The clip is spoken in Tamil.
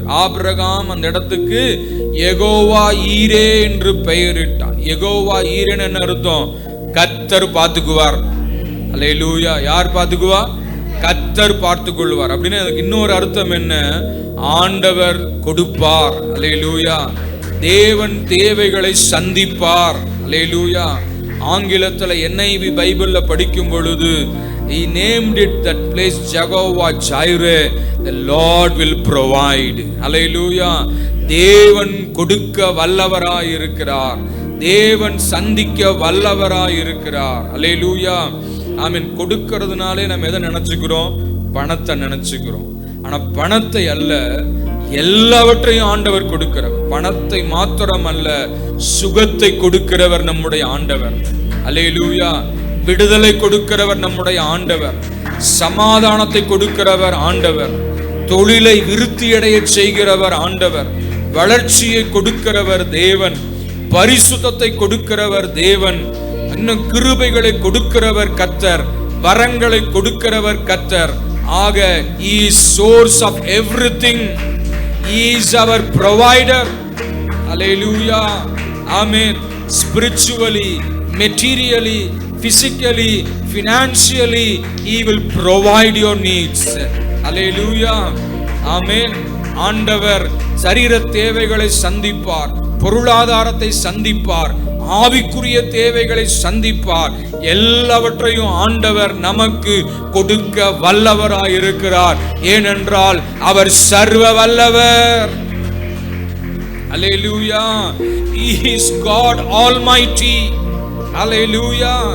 ஆபிரகாம் அந்த இடத்துக்கு யெகோவா ஈரே என்று பெயரிட்டான். யெகோவா ஈரேன்னு என்ன அர்த்தம்? கர்த்தர் பார்த்துக்குவார். அல்லேலூயா. யார் பார்த்துக்குவா? கர்த்தர் பார்த்துக் கொள்வார். அப்படின்னு அதுக்கு இன்னொரு அர்த்தம் என்ன? ஆண்டவர் கொடுப்பார். அல்லேலூயா. தேவன் தேவைகளை சந்திப்பார். அல்லேலூயா. ஆங்கிலத்துல NIV பைபிள்ல படிக்கும் பொழுது he named it that place Jehovah Jireh, the Lord will provide. அல்லேலூயா. தேவன் கொடுக்க வல்லவராய் இருக்கிறார். தேவன் சந்திக்க வல்லவராய் இருக்கிறார். அல்லேலூயா. ஆமென். கொடுக்கிறதுனாலே நம்ம எதை நினைச்சுக்கிறோம்? பணத்தை நினைச்சுக்கிறோம். ஆனா பணத்தை அல்ல, எல்லாவற்றையும் ஆண்டவர் கொடுக்கிறவர். பணத்தை மாத்திரம் அல்ல, சுகத்தை கொடுக்கிறவர் நம்முடைய ஆண்டவர். அல்லேலூயா. விடுதலை கொடுக்கிறவர் நம்முடைய ஆண்டவர். சமாதானத்தை கொடுக்கிறவர் ஆண்டவர். தொழிலை விருத்தியடைய செய்கிறவர் ஆண்டவர். வளர்ச்சியை கொடுக்கிறவர் தேவன். பரிசுத்தத்தை கொடுக்கிறவர் தேவன். இன்னும் கிருபைகளை கொடுக்கிறவர் கர்த்தர். வரங்களை கொடுக்கிறவர் கர்த்தர். ஆக he is source of everything. He is our provider. Hallelujah. Amen. Spiritually, materially, physically, financially, he will provide your needs. Hallelujah. Amen. ஆண்டவர் சரீர தேவைகளை சந்திப்பார், பொருளாதாரத்தை சந்திப்பார், ஆவிக்குரிய தேவைகளை சந்திப்பார். எல்லாவற்றையும் ஆண்டவர் நமக்கு கொடுக்க வல்லவராய் இருக்கிறார். ஏனென்றால் அவர் சர்வ வல்லவர். Hallelujah. He is God Almighty. Hallelujah.